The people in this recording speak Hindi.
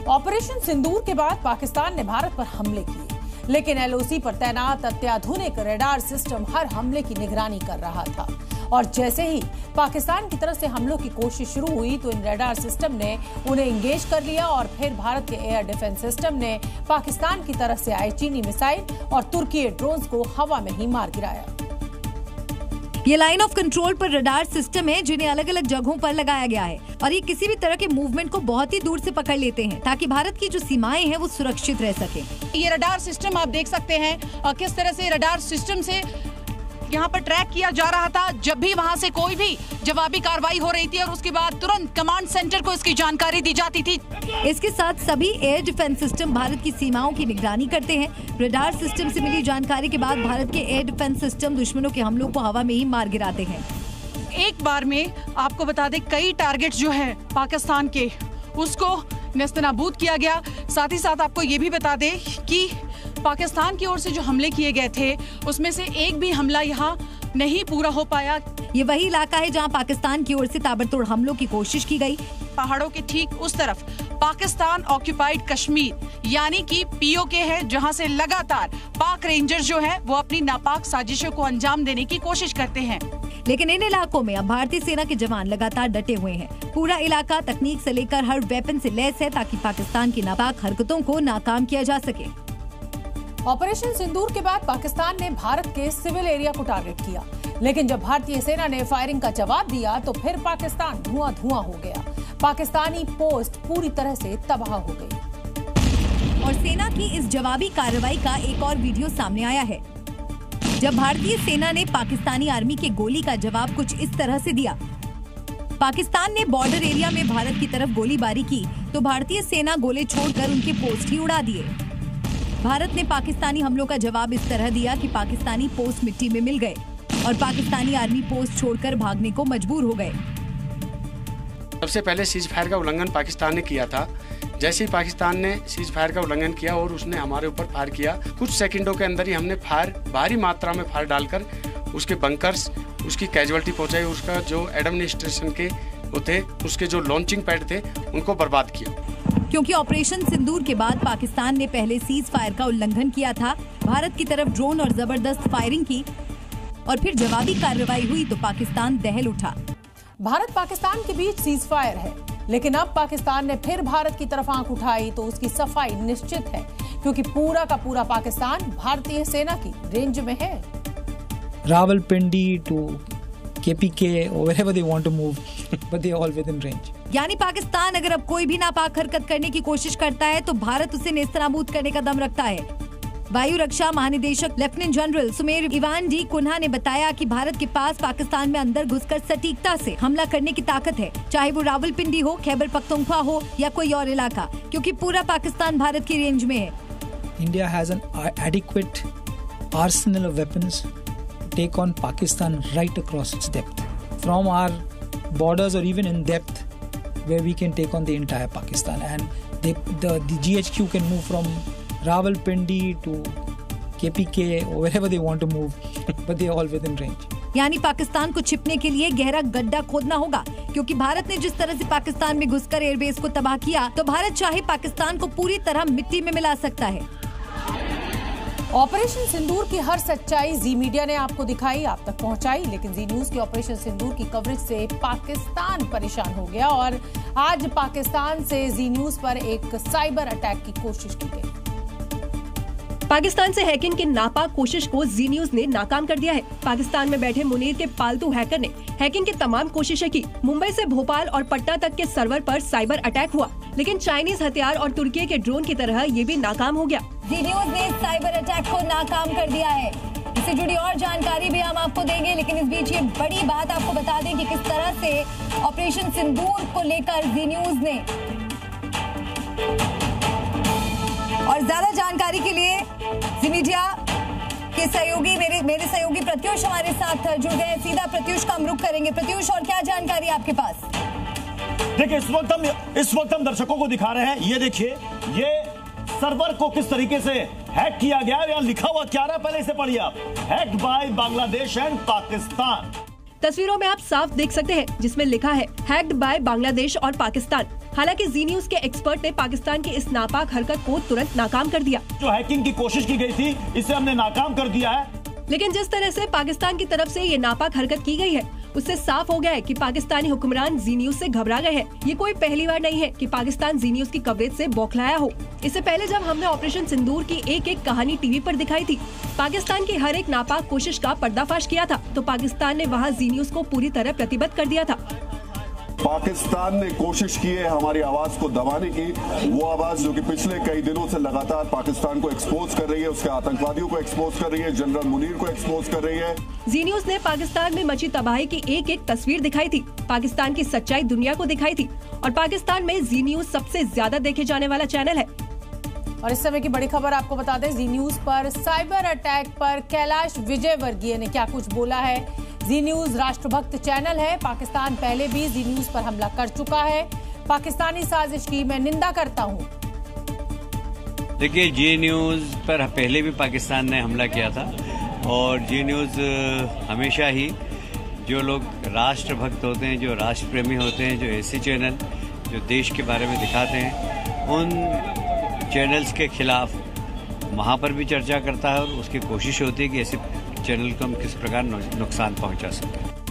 ऑपरेशन सिंदूर के बाद पाकिस्तान ने भारत पर हमले किए, लेकिन एलओसी पर तैनात अत्याधुनिक रडार सिस्टम हर हमले की निगरानी कर रहा था। और जैसे ही पाकिस्तान की तरफ से हमलों की कोशिश शुरू हुई तो इन रडार सिस्टम ने उन्हें इंगेज कर लिया और फिर भारत के एयर डिफेंस सिस्टम ने पाकिस्तान की तरफ से आए चीनी मिसाइल और तुर्की ड्रोन्स को हवा में ही मार गिराया। ये लाइन ऑफ कंट्रोल पर रडार सिस्टम है जिन्हें अलग अलग जगहों पर लगाया गया है और ये किसी भी तरह के मूवमेंट को बहुत ही दूर से पकड़ लेते हैं ताकि भारत की जो सीमाएं हैं वो सुरक्षित रह सके। ये रडार सिस्टम आप देख सकते हैं और किस तरह से रडार सिस्टम से यहाँ पर ट्रैक किया जा रहा था जब भी वहाँ से कोई भी जवाबी कार्रवाई हो रही थी और उसके बाद तुरंत कमांड सेंटर को इसकी जानकारी दी जाती थी। इसके साथ सभी एयर डिफेंस सिस्टम भारत की सीमाओं की निगरानी करते हैं। रडार सिस्टम से मिली जानकारी के बाद भारत के एयर डिफेंस सिस्टम दुश्मनों के हमलों को हवा में ही मार गिराते हैं। एक बार में आपको बता दें कई टारगेट जो है पाकिस्तान के उसको नेस्तनाबूद किया गया। साथ ही साथ आपको ये भी बता दें कि पाकिस्तान की ओर से जो हमले किए गए थे उसमें से एक भी हमला यहाँ नहीं पूरा हो पाया। ये वही इलाका है जहाँ पाकिस्तान की ओर से ताबड़तोड़ हमलों की कोशिश की गई। पहाड़ों के ठीक उस तरफ पाकिस्तान ऑक्यूपाइड कश्मीर यानी कि पीओके है जहाँ से लगातार पाक रेंजर्स जो है वो अपनी नापाक साजिशों को अंजाम देने की कोशिश करते हैं। लेकिन इन इलाकों में अब भारतीय सेना के जवान लगातार डटे हुए हैं। पूरा इलाका तकनीक से लेकर हर वेपन से लैस है ताकि पाकिस्तान की नापाक हरकतों को नाकाम किया जा सके। ऑपरेशन सिंदूर के बाद पाकिस्तान ने भारत के सिविल एरिया को टारगेट किया, लेकिन जब भारतीय सेना ने फायरिंग का जवाब दिया तो फिर पाकिस्तान धुआं हो गया। पाकिस्तानी पोस्ट पूरी तरह से तबाह हो गई। और सेना की इस जवाबी कार्रवाई का एक और वीडियो सामने आया है जब भारतीय सेना ने पाकिस्तानी आर्मी के गोली का जवाब कुछ इस तरह से दिया। पाकिस्तान ने बॉर्डर एरिया में भारत की तरफ गोलीबारी की तो भारतीय सेना गोले छोड़कर उनके पोस्ट ही उड़ा दिए। भारत ने पाकिस्तानी हमलों का जवाब इस तरह दिया कि पाकिस्तानी पोस्ट मिट्टी में मिल गए और पाकिस्तानी आर्मी पोस्ट छोड़कर भागने को मजबूर हो गए। सबसे पहले सीज फायर का उल्लंघन पाकिस्तान ने किया था। जैसे ही पाकिस्तान ने सीज फायर का उल्लंघन किया और उसने हमारे ऊपर फायर किया, कुछ सेकंडों के अंदर ही हमने भारी मात्रा में फायर डालकर उसके बंकर्स, उसकी कैजुअलिटी पहुंचाई, उसका जो एडमिनिस्ट्रेशन के थे उसके जो लॉन्चिंग पैड थे उनको बर्बाद किया। क्योंकि ऑपरेशन सिंदूर के बाद पाकिस्तान ने पहले सीज फायर का उल्लंघन किया था, भारत की तरफ ड्रोन और जबरदस्त फायरिंग की और फिर जवाबी कार्रवाई हुई तो पाकिस्तान दहल उठा। भारत पाकिस्तान के बीच सीज फायर है, लेकिन अब पाकिस्तान ने फिर भारत की तरफ आंख उठाई तो उसकी सफाई निश्चित है, क्योंकि पूरा का पूरा पाकिस्तान भारतीय सेना की रेंज में है। Rawalpindi to KPK or wherever they want to move, but they all within range. यानी पाकिस्तान अगर अब कोई भी नापाक हरकत करने की कोशिश करता है तो भारत उसे नेस्तनाबूद करने का दम रखता है। वायु रक्षा महानिदेशक lieutenant general Sumer Ivan D'Cunha ने बताया कि भारत के पास पाकिस्तान में अंदर घुसकर सटीकता से हमला करने की ताकत है, चाहे वो रावलपिंडी हो, खैबर पख्तूनख्वा हो या कोई और इलाका, क्योंकि पूरा पाकिस्तान भारत की रेंज में है। India has an adequate arsenal of weapons to take on Pakistan right across its depth, from our borders or even in depth, where we can take on the entire Pakistan. And the GHQ can move from Rawalpindi to KPK or wherever they want to move, but they are all within range. यानी पाकिस्तान को छिपने के लिए गहरा गड्ढा खोदना होगा, क्योंकि भारत ने जिस तरह से पाकिस्तान में घुसकर एयरबेस को तबाह किया तो भारत चाहे पाकिस्तान को पूरी तरह मिट्टी में मिला सकता है। ऑपरेशन सिंदूर की हर सच्चाई जी मीडिया ने आपको दिखाई, आप तक पहुंचाई, लेकिन जी न्यूज की ऑपरेशन सिंदूर की कवरेज से पाकिस्तान परेशान हो गया और आज पाकिस्तान से जी न्यूज पर एक साइबर अटैक की कोशिश की गई। पाकिस्तान से हैकिंग की नापाक कोशिश को जी न्यूज ने नाकाम कर दिया है। पाकिस्तान में बैठे मुनीर के पालतू हैकर ने हैकिंग की तमाम कोशिशें की। मुंबई से भोपाल और पटना तक के सर्वर पर साइबर अटैक हुआ, लेकिन चाइनीज हथियार और तुर्की के ड्रोन की तरह ये भी नाकाम हो गया। जी न्यूज ने साइबर अटैक को नाकाम कर दिया है। इससे जुड़ी और जानकारी भी हम आपको देंगे, लेकिन इस बीच ये बड़ी बात आपको बता दें कि किस तरह से ऑपरेशन सिंदूर को लेकर जी न्यूज ने, और ज्यादा जानकारी के लिए जी मीडिया के सहयोगी मेरे सहयोगी प्रत्युष हमारे साथ जुड़ गए। सीधा प्रत्युष का हम रुख करेंगे। प्रत्युष, और क्या जानकारी आपके पास? देखिए, इस वक्त हम दर्शकों को दिखा रहे हैं, ये देखिए, ये सर्वर को किस तरीके से हैक किया गया है। यहाँ लिखा हुआ क्या रहा है, पहले इसे पढ़िए आप। Hacked by Bangladesh and Pakistan. तस्वीरों में आप साफ देख सकते हैं जिसमें लिखा है हैक्ड बाय बांग्लादेश और पाकिस्तान। हालांकि जी न्यूज के एक्सपर्ट ने पाकिस्तान की इस नापाक हरकत को तुरंत नाकाम कर दिया। जो हैकिंग की कोशिश की गई थी इसे हमने नाकाम कर दिया है। लेकिन जिस तरह से पाकिस्तान की तरफ से ये नापाक हरकत की गई है उससे साफ हो गया है कि पाकिस्तानी हुक्मरान जी न्यूज से घबरा गए हैं। ये कोई पहली बार नहीं है कि पाकिस्तान जी न्यूज की कवरेज से बौखलाया हो। इससे पहले जब हमने ऑपरेशन सिंदूर की एक एक कहानी टीवी पर दिखाई थी, पाकिस्तान की हर एक नापाक कोशिश का पर्दाफाश किया था, तो पाकिस्तान ने वहाँ जी न्यूज को पूरी तरह प्रतिबद्ध कर दिया था। पाकिस्तान ने कोशिश की है हमारी आवाज को दबाने की, वो आवाज जो कि पिछले कई दिनों से लगातार पाकिस्तान को एक्सपोज कर रही है, उसके आतंकवादियों को एक्सपोज कर रही है, जनरल मुनीर को एक्सपोज कर रही है। जी न्यूज ने पाकिस्तान में मची तबाही की एक एक तस्वीर दिखाई थी, पाकिस्तान की सच्चाई दुनिया को दिखाई थी और पाकिस्तान में जी न्यूज सबसे ज्यादा देखे जाने वाला चैनल है। और इस समय की बड़ी खबर आपको बता दें, जी न्यूज पर साइबर अटैक पर कैलाश विजयवर्गीय ने क्या कुछ बोला है। जी न्यूज राष्ट्रभक्त चैनल है, पाकिस्तान पहले भी जी न्यूज पर हमला कर चुका है, पाकिस्तानी साजिश की मैं निंदा करता हूं। देखिए, जी न्यूज पर पहले भी पाकिस्तान ने हमला किया था और जी न्यूज हमेशा ही जो लोग राष्ट्रभक्त होते हैं, जो राष्ट्र प्रेमी होते हैं, जो ऐसे चैनल जो देश के बारे में दिखाते हैं, उन चैनल्स के खिलाफ वहाँ पर भी चर्चा करता है और उसकी कोशिश होती है कि ऐसे चैनल को हम किस प्रकार नुकसान पहुंचा सकें।